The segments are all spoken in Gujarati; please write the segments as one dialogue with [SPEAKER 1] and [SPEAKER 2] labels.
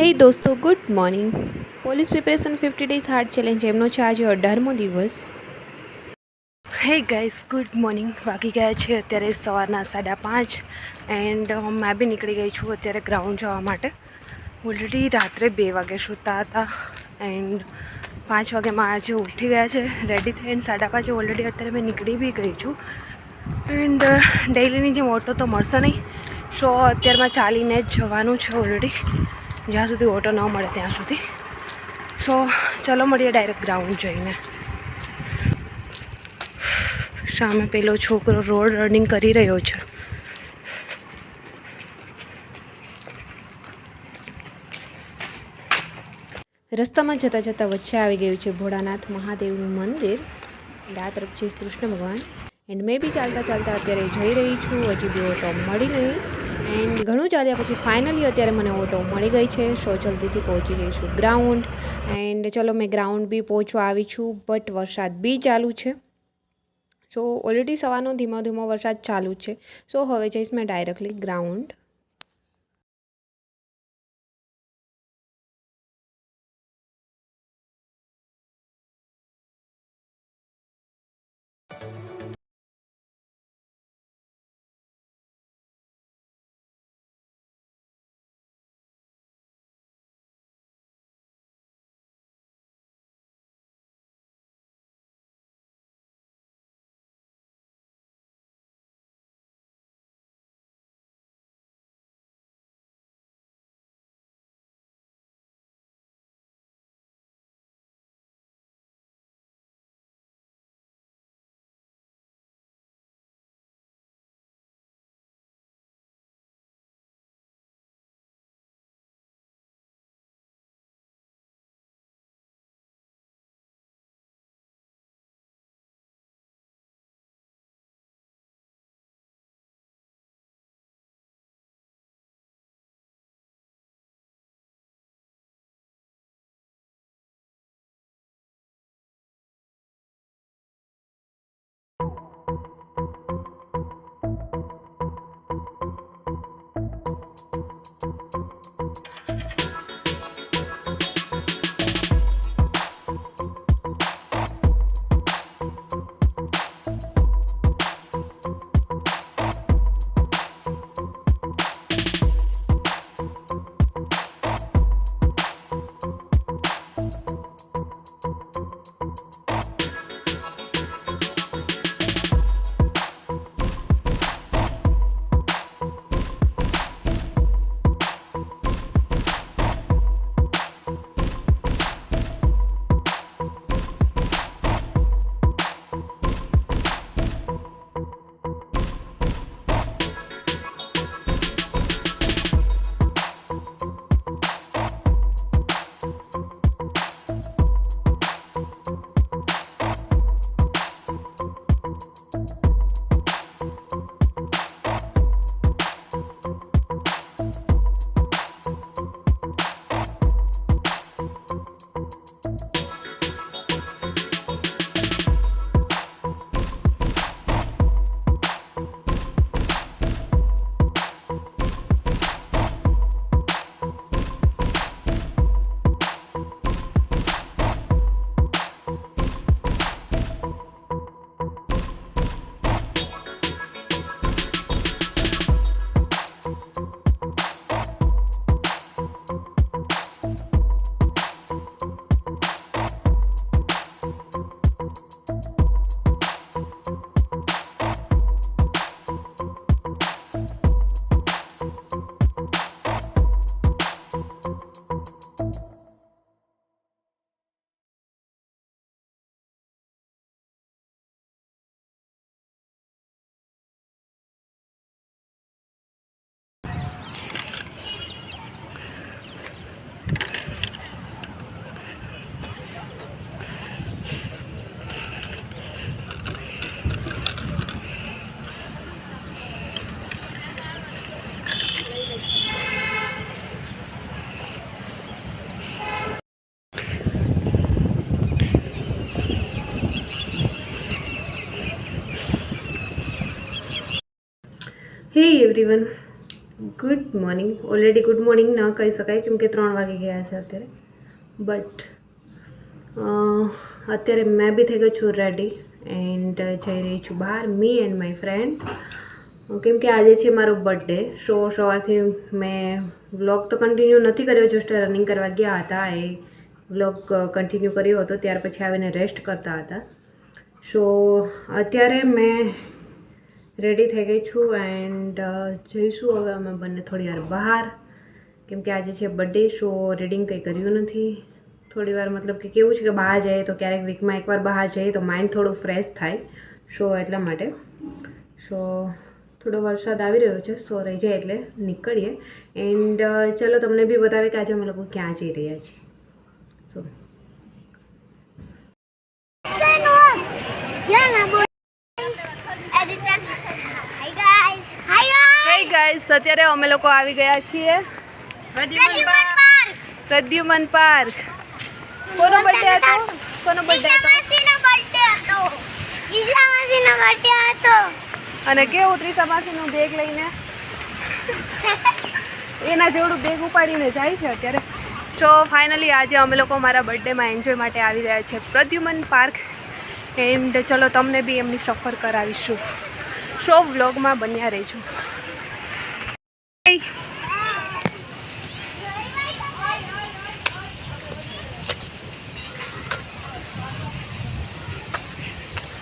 [SPEAKER 1] હે દોસ્તો, good morning. Police preparation 50 days hard challenge એમનો છે આજે 18મો દિવસ. હે ગાઈસ, ગુડ મોર્નિંગ. વાગી ગયા છે અત્યારે સવારના 5:30 એન્ડ મેં બી નીકળી ગઈ છું અત્યારે ગ્રાઉન્ડ જવા માટે. ઓલરેડી રાત્રે 2 વાગે સૂતા હતા એન્ડ 5 વાગ્યામાં આજે ઉઠી ગયા છે, રેડી થઈને 5:30 ઓલરેડી અત્યારે મેં નીકળી બી ગઈ છું. એન્ડ ડેઇલીની જેમ ઓટો તો મળશે નહીં, સો અત્યારમાં ચાલીને જ જવાનું છે ઓલરેડી, જ્યાં સુધી ઓટો ન મળે ત્યાં સુધી. સો ચલો મળીએ ડાયરેક્ટ ગ્રાઉન્ડ જઈને. સામે પેલો છોકરો રોડ રનિંગ કરી રહ્યો છે. રસ્તામાં જતાં જતાં વચ્ચે આવી ગયું છે ભોળાનાથ મહાદેવનું મંદિર. આ તરફ છે કૃષ્ણ ભગવાન. એન્ડ મેં બી ચાલતા ચાલતા અત્યારે જઈ રહી છું. હજી બી ઓટો મળી નહીં એન્ડ ઘણું ચાલ્યા પછી ફાઇનલી અત્યારે મને ઓટો મળી ગઈ છે. સો જલ્દીથી પહોંચી જઈશું ગ્રાઉન્ડ. એન્ડ ચલો મેં ગ્રાઉન્ડ બી પહોંચવા આવી છું, બટ વરસાદ બી ચાલુ છે. સો ઓલરેડી સવારનો ધીમો ધીમો વરસાદ ચાલુ જ છે. સો હવે જઈશ મેં directly ground. Hey everyone, good morning. Already good morning ન કહી શકાય કેમ કે 3 વાગી ગયા છે અત્યારે. બટ અત્યારે મેં બી થઈ ગઈ છું રેડી એન્ડ જઈ રહી છું બહાર, મી એન્ડ માય ફ્રેન્ડ. કેમ કે આજે છે મારો બર્થડે. સવારથી મેં વ્લોગ તો કન્ટિન્યુ નથી કર્યો, જસ્ટ રનિંગ કરવા ગયા હતા એ વ્લોગ કન્ટિન્યુ કર્યો હતો. ત્યાર પછી આવીને રેસ્ટ કરતા હતા. સો અત્યારે મેં રેડી થઈ ગઈ છું એન્ડ જઈશું હવે અમે બંને થોડી વાર બહાર, કેમ કે આજે છે બર્થડે. સો રીડિંગ કંઈ કર્યું નથી થોડી વાર, મતલબ કે કેવું છે કે બહાર જઈએ તો ક્યારેક વીકમાં એકવાર બહાર જઈએ તો માઇન્ડ થોડું ફ્રેશ થાય. સો એટલા માટે. સો થોડો વરસાદ આવી રહ્યો છે, સો રહી જાય એટલે નીકળીએ. એન્ડ ચલો તમને બી બતાવીએ કે આજે અમે લોકો ક્યાં જઈ રહ્યા છીએ. સો ગાઈસ, અત્યારે અમે લોકો આવી ગયા છીએ પ્રદ્યુમન પાર્ક. કોનો બર્થડે હતો? કોનો બર્થડે હતો? અને કેવું ત્રિષા માસીનું બેગ લઈને એના જેવડું બેગ ઉપાડીને જાય છે અત્યારે. સો ફાઇનલી આજે અમે લોકો મારા બર્થડેમાં એન્જોય માટે આવી રહ્યા છે પ્રદ્યુમન પાર્ક. એન્ડ ચલો તમને બી એમની સફર કરાવીશું. સો વ્લોગમાં બન્યા રહીશું.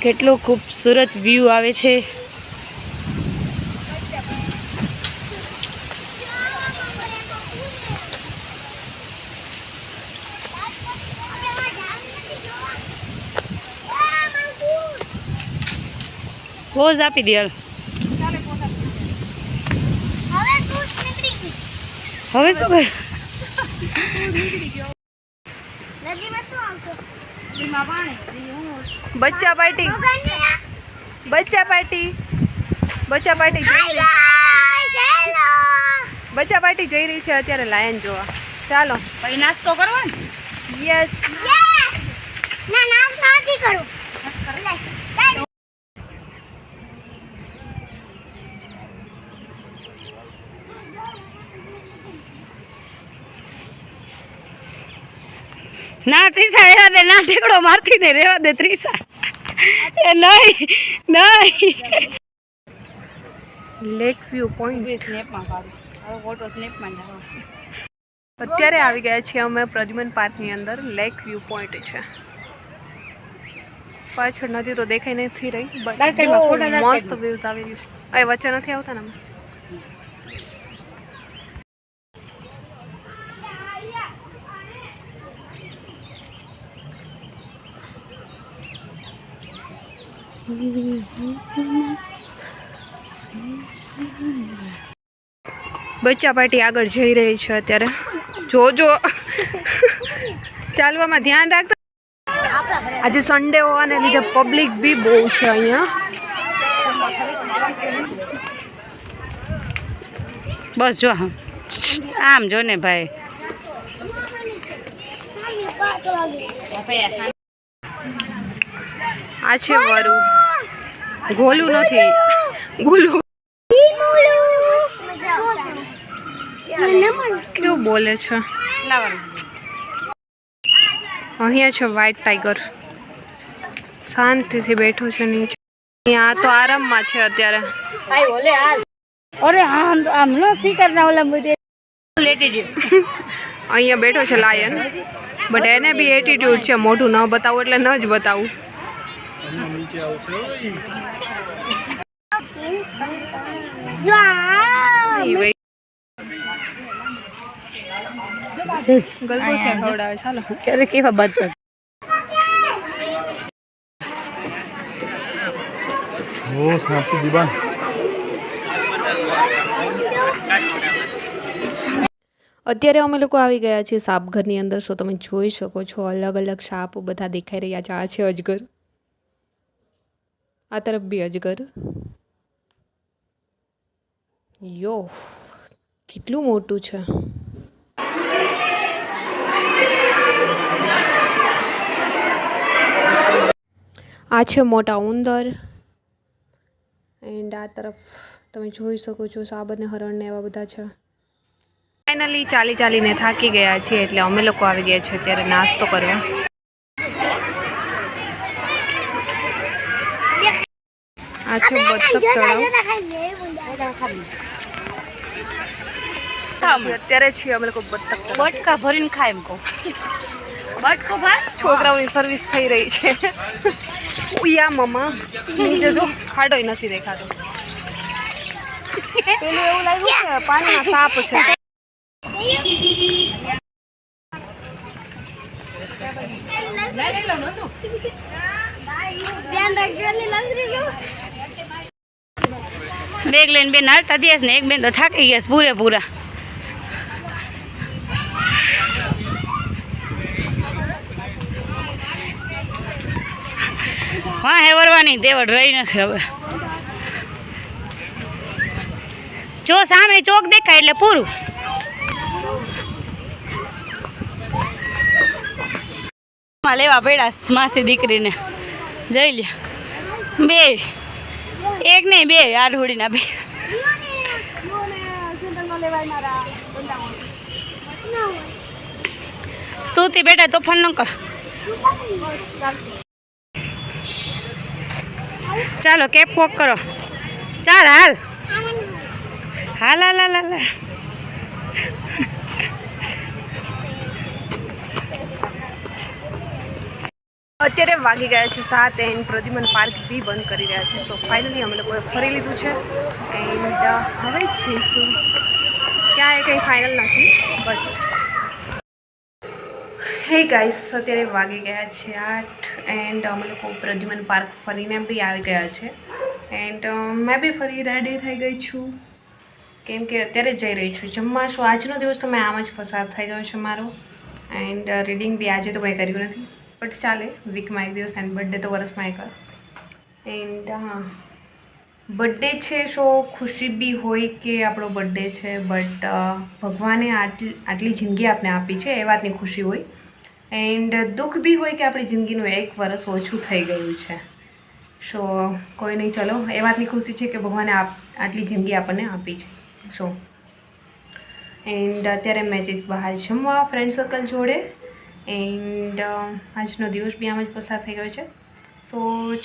[SPEAKER 2] કેટલો ખૂબસૂરત વ્યૂ આવે છે. પોઝ આપી દે. હવે શું કર?
[SPEAKER 1] બચ્ચા પાર્ટી, બચ્ચા પાર્ટી, બચ્ચા પાર્ટી બચ્ચા પાર્ટી જઈ રહી છે અત્યારે લાયન જોવા. ચાલો
[SPEAKER 2] પછી નાસ્તો કરવો ને?
[SPEAKER 1] યસ.
[SPEAKER 3] ના નાસ્તો નથી કરું.
[SPEAKER 2] ના ત્રિષા રહેવા દે, ના ઠેકડો મારતી ને રહેવા દે ત્રિષા. એ નહીં નહીં.
[SPEAKER 1] Lake view point.
[SPEAKER 2] સ્નેપમાં પાડું હવે ફોટો સ્નેપમાં જ આવશે.
[SPEAKER 1] અત્યારે આવી ગયા છીએ અમે પ્રદ્યુમન પાર્કની અંદર. લેક વ્યૂ પોઈન્ટ છે. પાછળ નદી તો દેખાઈ નથી રહી, બટ મસ્ત વ્યૂઝ આવી રહ્યું છે. એ વચ્ચે નથી આવતા ને અમે. બચ્ચા પાર્ટી આગળ જઈ રહી છે અત્યારે. જોજો ચાલવામાં ધ્યાન રાખતા. આજે સન્ડે હોવાને લીધે પબ્લિક બી બહુ છે અહીંયા.
[SPEAKER 2] બસ જો આમ જો ને ભાઈ.
[SPEAKER 1] આ છે વરુ, ગોલું નથી, ગુલું. કેવું બોલે છે. અહીંયા છે વ્હાઈટ ટાઈગર, શાંતિથી બેઠો છે નીચે. અહીંયા તો આરામમાં છે અત્યારે.
[SPEAKER 2] અરે આમ નો સ્પીકર ના ઓલા બધે લેટી દે.
[SPEAKER 1] અહીંયા બેઠો છે લાયન, બટ એને બી એટીટ્યુડ છે. મોઢું ન બતાવું એટલે ન જ બતાવું. ગલબો છે ખવડાવે. ચાલો
[SPEAKER 2] ક્યારે કેવા બાદ કર. અત્યારે અમે લોકો આવી ગયા છીએ સાપઘરની અંદર. સો તમે જોઈ શકો છો અલગ અલગ સાપ બધા દેખાઈ રહ્યા છે. આ છે અજગર, આ તરફ બી અજગર. યો કેટલું મોટું છે. આ છે મોટા ઉંદર એન્ડ આ તરફ તમે જોઈ શકો છો સાબર ને હરણ ને એવા બધા છે.
[SPEAKER 1] ફાઇનલી ચાલીને થાકી ગયા છીએ એટલે અમે લોકો આવી ગયા છે અત્યારે નાસ્તો કરવા. આ છે બતક તળાવ. અત્યારે છીએ અમે લોકો બટકા ભરીને ખાય એમ કહું. બટકો ભાઈ છોકરાઓની સર્વિસ થઈ રહી છે. ઉયા મમ્મા નીચે જો ખાડોય નથી દેખાતો. પેલું એવું લાગ્યું કે પાણીમાં સાપ છે.
[SPEAKER 4] બેગ લઈને બેન હાલતા દિવસ ને એક બેન તો થાકી ગયા પૂરેપૂરા. હા હે વરવાની તેવડ રહી નથી હવે. જો સામે ચોક દેખાય એટલે પૂરું. લેવા પડ્યા માસી દીકરીને જઈ લે બે એક નહીં બે આડહોડીના બે. સ્તુતિ બેટા તોફાન ન કર. ચાલો કેપ વોક કરો. ચાલ હાલ હાલ હાલ હાલ હાલ.
[SPEAKER 1] અત્યારે વાગી ગયા છે 7 એન્ડ પ્રદ્યુમન પાર્ક બી બંધ કરી રહ્યા છે. સો ફાઇનલી અમે લોકોએ ફરી લીધું છે એન્ડ હવે જઈશું. ક્યાંય કંઈ ફાઇનલ નથી બટ હે ગાઈસ અત્યારે વાગી ગયા છે 8 એન્ડ અમે લોકો પ્રદ્યુમન પાર્ક ફરીને બી આવી ગયા છે. એન્ડ મેં બી ફરી રેડી થઈ ગઈ છું કેમ કે અત્યારે જઈ રહી છું જમવા. શું આજનો દિવસ તો મેં આમ જ પસાર થઈ ગયો છે મારો. એન્ડ રીડિંગ બી આજે તો કંઈ કર્યું નથી બટ ચાલે વીકમાં એક દિવસ. એન્ડ બર્થડે તો વર્ષમાં એક. એન્ડ હા બર્થડે છે સો ખુશી બી હોય કે આપણો બર્થડે છે બટ ભગવાને આટલી જિંદગી આપણે આપી છે એ વાતની ખુશી હોય. એન્ડ દુઃખ બી હોય કે આપણી જિંદગીનું 1 વર્ષ ઓછું થઈ ગયું છે. સો કોઈ નહીં ચલો એ વાતની ખુશી છે કે ભગવાને આટલી જિંદગી આપણને આપી છે. સો એન્ડ અત્યારે મેં જઈશ બહાર જમવા ફ્રેન્ડ સર્કલ જોડે. એન્ડ આજનો દિવસ બી આમ જ પસાર થઈ ગયો છે. સો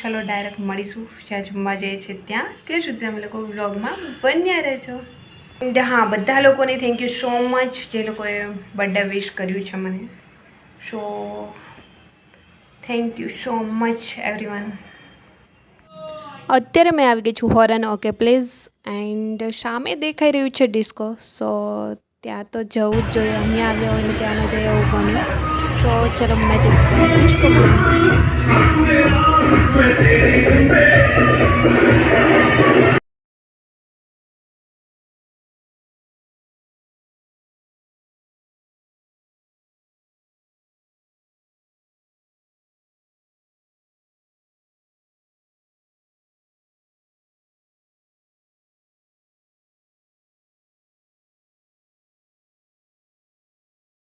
[SPEAKER 1] ચલો ડાયરેક્ટ મળીશું જ્યાં જમવા જઈએ છીએ ત્યાં. ત્યાં સુધી અમે લોકો વ્લોગમાં બન્યા રહેજો. એન્ડ હા બધા લોકોને થેન્ક યુ સો મચ જે લોકોએ બર્થડે વિશ કર્યું છે મને. So thank you so much everyone.
[SPEAKER 2] અત્યારે મેં આવી ગઈ છું હોરન ઓકે પ્લીઝ એન્ડ સામે દેખાઈ રહ્યું છે ડિસ્કો. સો ત્યાં તો જવું જ જોઈએ. અહીંયા આવ્યા હોય ને ત્યાં ન જઈએ એવું બન્યું. સો ચલો મેં જઈશ ડિસ્કોમાં.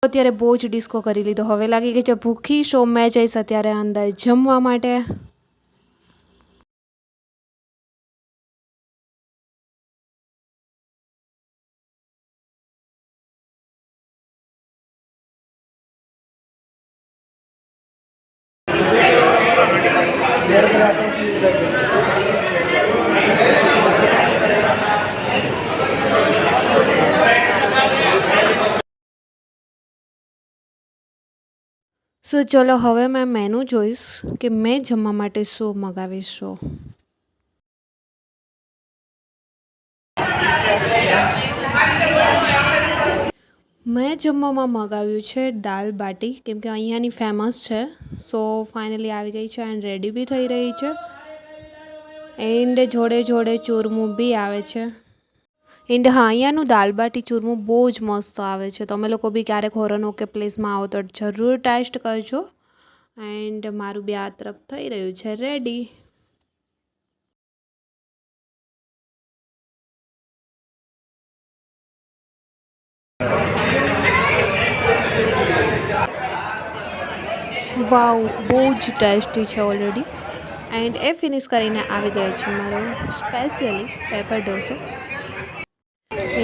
[SPEAKER 2] અત્યારે બહુ જ ડિસ્કો કરી લીધો. હવે લાગી ગઈ છે ભૂખી. સો મેં જઈશ અત્યારે અંદર જમવા માટે. સો ચલો હવે મેં મેનુ જોઈશ કે મેં જમવા માટે શું મગાવીશ. શો મેં જમવામાં મગાવ્યું છે દાલ બાટી કેમ કે અહીંયાની ફેમસ છે. સો ફાઇનલી આવી ગઈ છે એન્ડ રેડી બી થઈ રહી છે. એન્ડ જોડે જોડે ચૂરમું બી આવે છે. એન્ડ હા અહીંયાનું દાલ બાટી ચૂરમું બહુ જ મસ્ત આવે છે. તમે લોકો બી ક્યારેક હોરન ઓકે પ્લેસમાં આવો તો જરૂર ટેસ્ટ કરજો. એન્ડ મારું બી આ તરફ થઈ રહ્યું છે રેડી. વાવ બહુ જ ટેસ્ટી છે ઓલરેડી. એન્ડ એ ફિનિશ કરીને આવી ગયો છે મારો સ્પેશિયલી પેપર ઢોસો.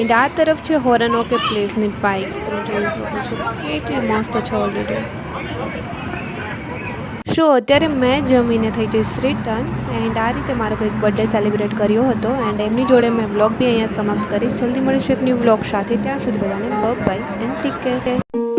[SPEAKER 2] એન્ડ આ તરફ છે હોરન ઓકે પ્લેસની બાઇક. તમે જોઈ શકો છો કેટલી મસ્ત છે ઓલરેડી. સો અત્યારે મેં જમીને થઈ જઈશ રિટર્ન. એન્ડ આ રીતે મારો કંઈક બર્થડે સેલિબ્રેટ કર્યો હતો. એન્ડ એમની જોડે મેં વ્લોગ બી અહીંયા સમાપ્ત કરીશ. જલ્દી મળીશું એક ન્યૂ વ્લોગ સાથે. ત્યાં સુધી બધાને બાય એન્ડ ટેક કેર.